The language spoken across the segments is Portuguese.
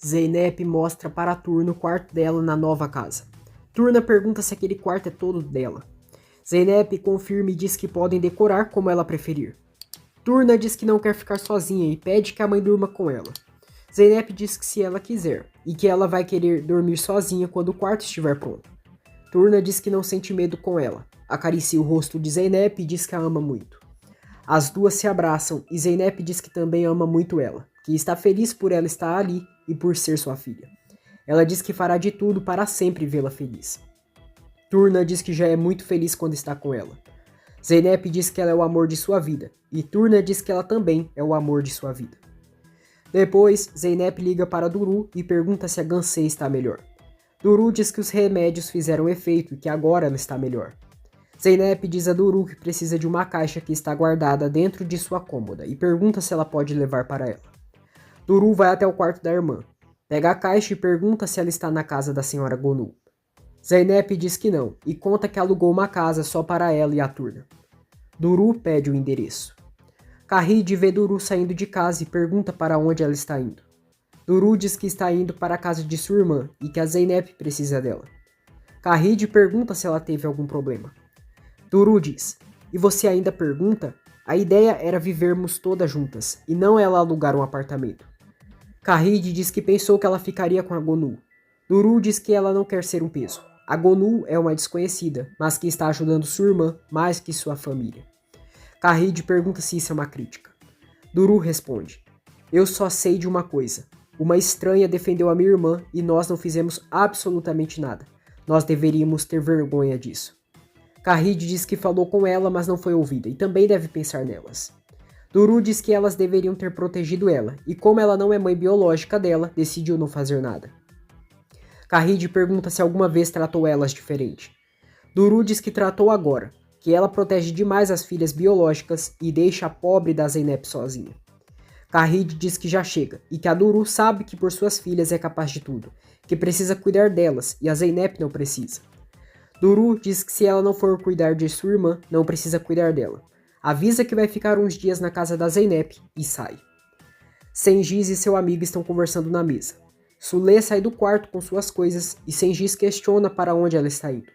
Zeynep mostra para Turna o quarto dela na nova casa. Turna pergunta se aquele quarto é todo dela. Zeynep confirma e diz que podem decorar como ela preferir. Turna diz que não quer ficar sozinha e pede que a mãe durma com ela. Zeynep diz que se ela quiser, e que ela vai querer dormir sozinha quando o quarto estiver pronto. Turna diz que não sente medo com ela, acaricia o rosto de Zeynep e diz que a ama muito. As duas se abraçam e Zeynep diz que também ama muito ela, que está feliz por ela estar ali e por ser sua filha. Ela diz que fará de tudo para sempre vê-la feliz. Turna diz que já é muito feliz quando está com ela. Zeynep diz que ela é o amor de sua vida, e Turna diz que ela também é o amor de sua vida. Depois, Zeynep liga para Duru e pergunta se a Gansé está melhor. Duru diz que os remédios fizeram efeito e que agora ela está melhor. Zeynep diz a Duru que precisa de uma caixa que está guardada dentro de sua cômoda e pergunta se ela pode levar para ela. Duru vai até o quarto da irmã, pega a caixa e pergunta se ela está na casa da senhora Gonu. Zeynep diz que não e conta que alugou uma casa só para ela e a Turna. Duru pede o endereço. Kahid vê Duru saindo de casa e pergunta para onde ela está indo. Duru diz que está indo para a casa de sua irmã e que a Zeynep precisa dela. Kahid pergunta se ela teve algum problema. Duru diz, e você ainda pergunta? A ideia era vivermos todas juntas, e não ela alugar um apartamento. Kahid diz que pensou que ela ficaria com a Gonu. Duru diz que ela não quer ser um peso. A Gonu é uma desconhecida, mas que está ajudando sua irmã mais que sua família. Kahid pergunta se isso é uma crítica. Duru responde, eu só sei de uma coisa. Uma estranha defendeu a minha irmã e nós não fizemos absolutamente nada. Nós deveríamos ter vergonha disso. Kahid diz que falou com ela, mas não foi ouvida, e também deve pensar nelas. Duru diz que elas deveriam ter protegido ela, e como ela não é mãe biológica dela, decidiu não fazer nada. Kahid pergunta se alguma vez tratou elas diferente. Duru diz que tratou agora, que ela protege demais as filhas biológicas e deixa a pobre da Zeynep sozinha. Kahid diz que já chega, e que a Duru sabe que por suas filhas é capaz de tudo, que precisa cuidar delas, e a Zeynep não precisa. Duru diz que se ela não for cuidar de sua irmã, não precisa cuidar dela. Avisa que vai ficar uns dias na casa da Zeynep e sai. Sengiz e seu amigo estão conversando na mesa. Sule sai do quarto com suas coisas e Sengiz questiona para onde ela está indo.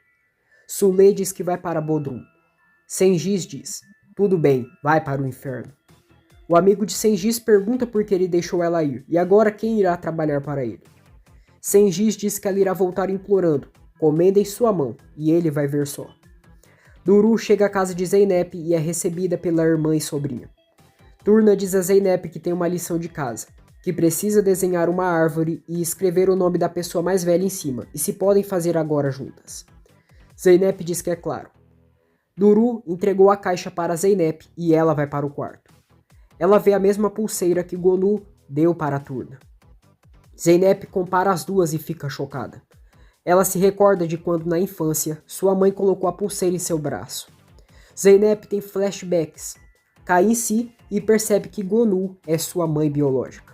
Sule diz que vai para Bodrum. Sengiz diz, tudo bem, vai para o inferno. O amigo de Sengiz pergunta por que ele deixou ela ir e agora quem irá trabalhar para ele. Sengiz diz que ela irá voltar implorando, comenda em sua mão, e ele vai ver só. Duru chega à casa de Zeynep e é recebida pela irmã e sobrinha. Turna diz a Zeynep que tem uma lição de casa, que precisa desenhar uma árvore e escrever o nome da pessoa mais velha em cima, e se podem fazer agora juntas. Zeynep diz que é claro. Duru entregou a caixa para Zeynep e ela vai para o quarto. Ela vê a mesma pulseira que Gonu deu para a Turna. Zeynep compara as duas e fica chocada. Ela se recorda de quando, na infância, sua mãe colocou a pulseira em seu braço. Zeynep tem flashbacks, cai em si e percebe que Gonu é sua mãe biológica.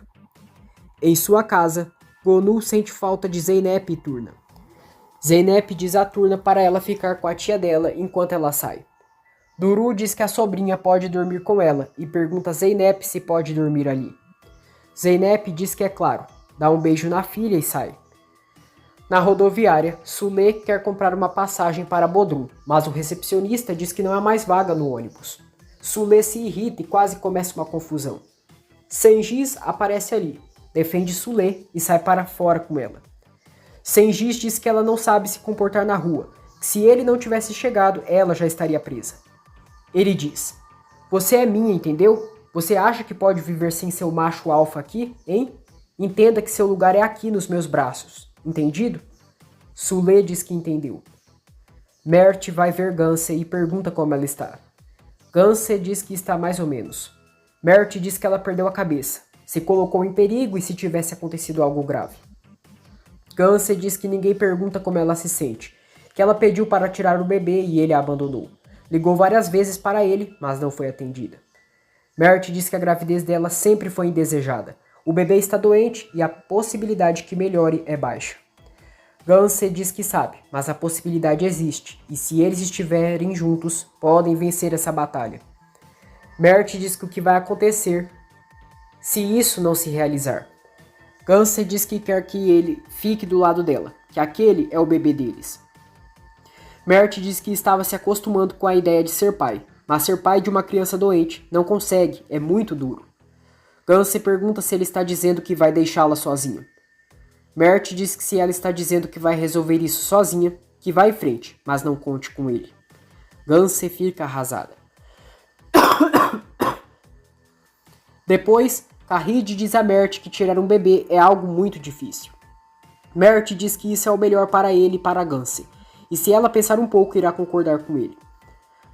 Em sua casa, Gonu sente falta de Zeynep e Turna. Zeynep diz a Turna para ela ficar com a tia dela enquanto ela sai. Duru diz que a sobrinha pode dormir com ela e pergunta a Zeynep se pode dormir ali. Zeynep diz que é claro, dá um beijo na filha e sai. Na rodoviária, Sule quer comprar uma passagem para Bodrum, mas o recepcionista diz que não há mais vaga no ônibus. Sule se irrita e quase começa uma confusão. Sengiz aparece ali, defende Sule e sai para fora com ela. Sengiz diz que ela não sabe se comportar na rua, que se ele não tivesse chegado, ela já estaria presa. Ele diz, você é minha, entendeu? Você acha que pode viver sem seu macho alfa aqui, hein? Entenda que seu lugar é aqui nos meus braços. Entendido? Sule diz que entendeu. Mert vai ver Gansé e pergunta como ela está. Gansé diz que está mais ou menos. Mert diz que ela perdeu a cabeça, se colocou em perigo e se tivesse acontecido algo grave. Gansé diz que ninguém pergunta como ela se sente, que ela pediu para tirar o bebê e ele a abandonou. Ligou várias vezes para ele, mas não foi atendida. Mert diz que a gravidez dela sempre foi indesejada. O bebê está doente e a possibilidade que melhore é baixa. Gansé diz que sabe, mas a possibilidade existe, e se eles estiverem juntos, podem vencer essa batalha. Mert diz que o que vai acontecer se isso não se realizar. Gance diz que quer que ele fique do lado dela, que aquele é o bebê deles. Mert diz que estava se acostumando com a ideia de ser pai, mas ser pai de uma criança doente não consegue, é muito duro. Gance pergunta se ele está dizendo que vai deixá-la sozinha. Mert diz que se ela está dizendo que vai resolver isso sozinha, que vá em frente, mas não conte com ele. Gance fica arrasada. Depois, Kahid diz a Mert que tirar um bebê é algo muito difícil. Mert diz que isso é o melhor para ele e para Gance, e se ela pensar um pouco irá concordar com ele.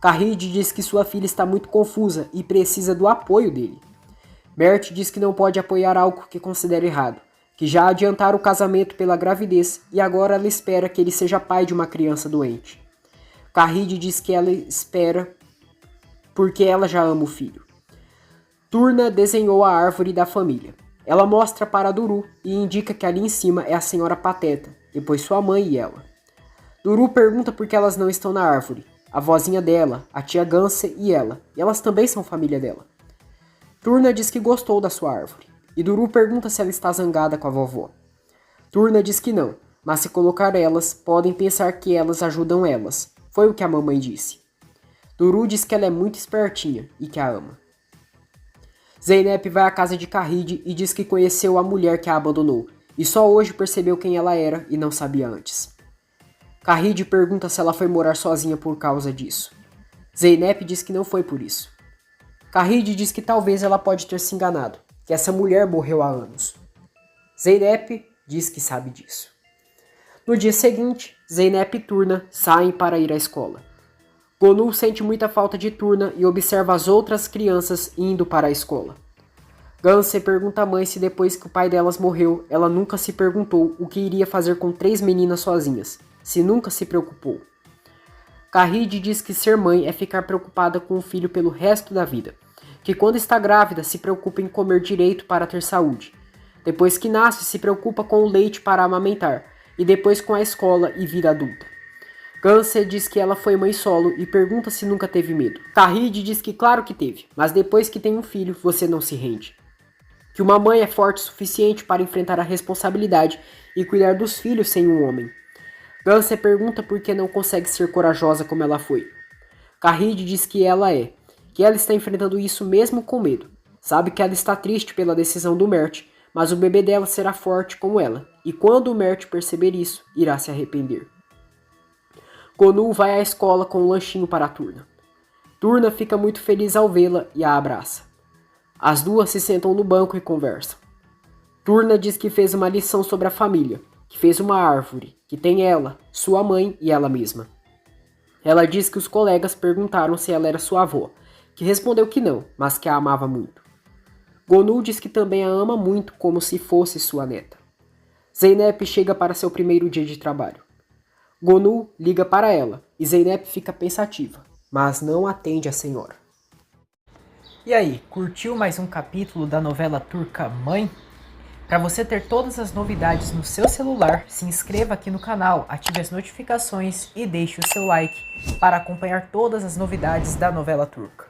Kahid diz que sua filha está muito confusa e precisa do apoio dele. Mert diz que não pode apoiar algo que considera errado, que já adiantaram o casamento pela gravidez e agora ela espera que ele seja pai de uma criança doente. Kahid diz que ela espera porque ela já ama o filho. Turna desenhou a árvore da família. Ela mostra para Duru e indica que ali em cima é a senhora Pateta, depois sua mãe e ela. Duru pergunta por que elas não estão na árvore. A vozinha dela, a tia Gance e elas também são família dela. Turna diz que gostou da sua árvore, e Duru pergunta se ela está zangada com a vovó. Turna diz que não, mas se colocar elas, podem pensar que elas ajudam elas. Foi o que a mamãe disse. Duru diz que ela é muito espertinha e que a ama. Zeynep vai à casa de Kahid e diz que conheceu a mulher que a abandonou, e só hoje percebeu quem ela era e não sabia antes. Kahid pergunta se ela foi morar sozinha por causa disso. Zeynep diz que não foi por isso. Kahid diz que talvez ela pode ter se enganado, que essa mulher morreu há anos. Zeynep diz que sabe disso. No dia seguinte, Zeynep e Turna saem para ir à escola. Gonu sente muita falta de Turna e observa as outras crianças indo para a escola. Gance pergunta à mãe se depois que o pai delas morreu, ela nunca se perguntou o que iria fazer com 3 meninas sozinhas, se nunca se preocupou. Kahid diz que ser mãe é ficar preocupada com o filho pelo resto da vida, que quando está grávida se preocupa em comer direito para ter saúde, depois que nasce se preocupa com o leite para amamentar, e depois com a escola e vida adulta. Gance diz que ela foi mãe solo e pergunta se nunca teve medo. Kahid diz que claro que teve, mas depois que tem um filho, você não se rende. Que uma mãe é forte o suficiente para enfrentar a responsabilidade e cuidar dos filhos sem um homem. Gance pergunta por que não consegue ser corajosa como ela foi. Kahid diz que ela está enfrentando isso mesmo com medo. Sabe que ela está triste pela decisão do Mert, mas o bebê dela será forte como ela, e quando o Mert perceber isso, irá se arrepender. Gonu vai à escola com um lanchinho para a Turna. Turna fica muito feliz ao vê-la e a abraça. As duas se sentam no banco e conversam. Turna diz que fez uma lição sobre a família, que fez uma árvore, que tem ela, sua mãe e ela mesma. Ela diz que os colegas perguntaram se ela era sua avó, que respondeu que não, mas que a amava muito. Gonu diz que também a ama muito como se fosse sua neta. Zeynep chega para seu primeiro dia de trabalho. Gonu liga para ela e Zeynep fica pensativa, mas não atende a senhora. E aí, curtiu mais um capítulo da novela turca Mãe? Para você ter todas as novidades no seu celular, se inscreva aqui no canal, ative as notificações e deixe o seu like para acompanhar todas as novidades da novela turca.